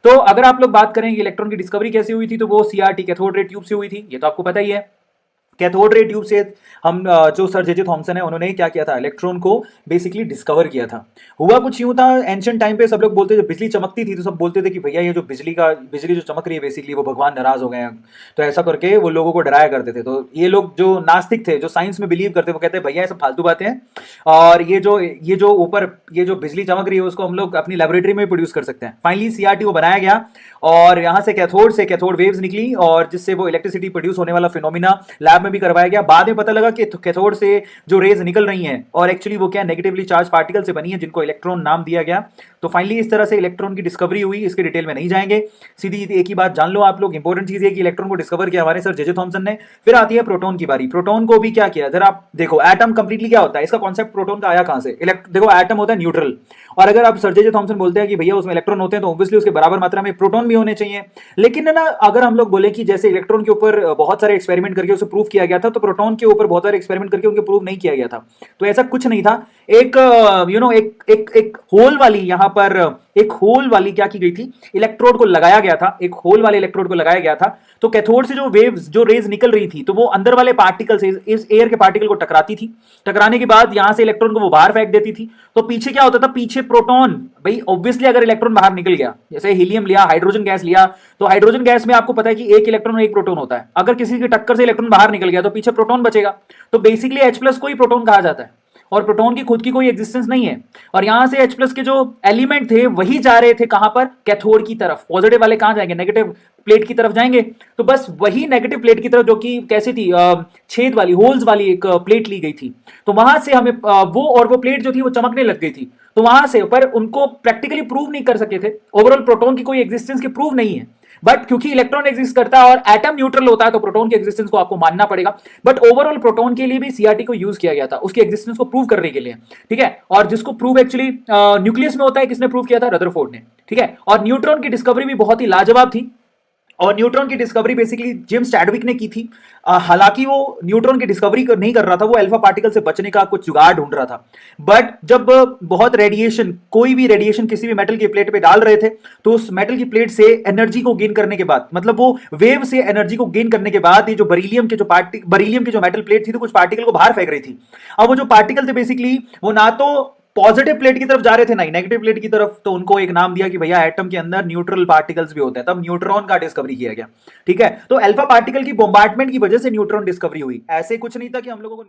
तो अगर आप लोग बात करें इलेक्ट्रॉन की डिस्कवरी कैसे हुई थी, तो वो सीआरटी कैथोड रे ट्यूब से हुई थी, ये तो आपको पता ही है। कैथोड रे ट्यूब से हम जो सर जे जे थॉमसन है उन्होंने क्या किया था, इलेक्ट्रॉन को बेसिकली डिस्कवर किया था। हुआ कुछ यूं था, एंशियंट टाइम पे सब लोग बोलते थे, जब बिजली चमकती थी तो सब बोलते थे कि भैया ये जो बिजली जो चमक रही है बेसिकली वो भगवान नाराज हो गए हैं। तो ऐसा करके वो लोगों को डराया करते थे। तो ये लोग जो नास्तिक थे, जो साइंस में बिलीव करते, वो कहते हैं भैया ये सब फालतू बातें हैं, और ये जो ऊपर ये जो बिजली चमक रही है उसको हम लोग अपनी लेबोरेटरी में प्रोड्यूस कर सकते हैं। फाइनली सीआरटी को बनाया गया और यहाँ से कैथोड वेव्स निकली, और जिससे वो इलेक्ट्रिसिटी प्रोड्यूस होने वाला फिनोमिना लैब में भी करवाया गया। बाद में पता लगा कि कैथोड से जो रेज निकल रही हैं और एक्चुअली वो क्या नेगेटिवली चार्ज पार्टिकल से बनी है, जिनको इलेक्ट्रॉन नाम दिया गया। तो फाइनली इस तरह से इलेक्ट्रॉन की डिस्कवरी हुई। इसके डिटेल में नहीं जाएंगे, सीधी एक ही बात जान लो आप लोग। इंपॉर्टेंट चीज है कि इलेक्ट्रॉन को डिस्कवर किया हमारे सर जे जे थॉमसन ने। फिर आती है प्रोटॉन की बारी। प्रोटॉन को भी क्या किया, जरा आप देखो एटम कंप्लीटली क्या होता है, इसका कॉन्सेप्ट प्रोटॉन का आया कहां से। देखो एटम होता है न्यूट्रल, और अगर आप सर जे जे थॉमसन बोलते हैं कि भैया उसमें इलेक्ट्रॉन होते हैं तो ऑब्वियसली उसके बराबर मात्रा में प्रोटॉन भी होने चाहिए। लेकिन ना अगर हम लोग बोले कि जैसे इलेक्ट्रॉन के ऊपर बहुत सारे एक्सपेरिमेंट करके उसे प्रूव किया गया था, तो प्रोटॉन के ऊपर बहुत सारे एक्सपेरिमेंट करके उनके प्रूव नहीं किया गया था। तो ऐसा कुछ नहीं था। एक एक होल वाली यहां पर एक होल वाली क्या की गई थी, इलेक्ट्रोड को लगाया गया था, एक होल वाले इलेक्ट्रोड को लगाया गया था। तो कैथोड से जो वेव्स जो रेज निकल रही थी, तो वो अंदर वाले पार्टिकल से इस एयर के पार्टिकल को टकराती थी। टकराने के बाद यहां से इलेक्ट्रॉन को वो बाहर फेंक देती थी। तो पीछे क्या होता था, पीछे प्रोटॉन, भाई ऑब्वियसली अगर इलेक्ट्रॉन बाहर निकल गया, जैसे हीलियम लिया, हाइड्रोजन गैस लिया, तो हाइड्रोजन गैस में आपको पता है कि एक इलेक्ट्रॉन और एक प्रोटॉन होता है। अगर किसी की टक्कर से इलेक्ट्रॉन बाहर निकल गया तो पीछे प्रोटॉन बचेगा। तो बेसिकली H प्लस को ही प्रोटॉन कहा जाता है, और प्रोटॉन की खुद की कोई एग्जिस्टेंस नहीं है। और यहां से H प्लस के जो एलिमेंट थे वही जा रहे थे कहां पर, कैथोड की तरफ। पॉजिटिव वाले कहां जाएंगे, नेगेटिव प्लेट की तरफ जाएंगे। तो बस वही नेगेटिव प्लेट की तरफ, जो कि कैसी थी, छेद वाली, होल्स वाली एक प्लेट ली गई थी। तो वहां से हमें वो प्लेट जो थी वो चमकने लग गई थी। तो वहां से, पर उनको प्रैक्टिकली प्रूव नहीं कर सके थे, ओवरऑल प्रोटॉन की कोई एग्जिस्टेंस की प्रूव नहीं है। बट क्योंकि इलेक्ट्रॉन एग्जिस्ट करता है और एटम न्यूट्रल होता है, तो प्रोटॉन की एग्जिस्टेंस को आपको मानना पड़ेगा। बट ओवरऑल प्रोटॉन के लिए भी सीआरटी को यूज किया गया था, उसकी एग्जिस्टेंस को प्रूव करने के लिए। ठीक है, और जिसको प्रूव एक्चुअली न्यूक्लियस में होता है, किसने प्रूव किया था, रदरफोर्ड ने। ठीक है, और न्यूट्रॉन की डिस्कवरी भी बहुत ही लाजवाब थी। और न्यूट्रॉन की डिस्कवरी बेसिकली जेम्स चैडविक ने की थी। हालांकि वो न्यूट्रॉन की डिस्कवरी नहीं कर रहा था, वो अल्फा पार्टिकल से बचने का कुछ जुगाड़ ढूंढ रहा था। बट जब बहुत रेडिएशन, कोई भी रेडिएशन किसी भी मेटल की प्लेट पे डाल रहे थे, तो उस मेटल की प्लेट से एनर्जी को गेन करने के बाद, मतलब वो वेव से एनर्जी को गेन करने के बाद, ये जो बरीलियम की जो मेटल प्लेट थी, तो कुछ पार्टिकल को बाहर फेंक रही थी। अब वो जो पार्टिकल थे बेसिकली वो ना तो पॉजिटिव प्लेट की तरफ जा रहे थे, नहीं नेगेटिव प्लेट की तरफ। तो उनको एक नाम दिया कि भैया एटम के अंदर न्यूट्रल पार्टिकल्स भी होते हैं, तब न्यूट्रॉन का डिस्कवरी किया गया। ठीक है, तो अल्फा पार्टिकल की बोम्बार्टमेंट की वजह से न्यूट्रॉन डिस्कवरी हुई, ऐसे कुछ नहीं था कि हम लोगों को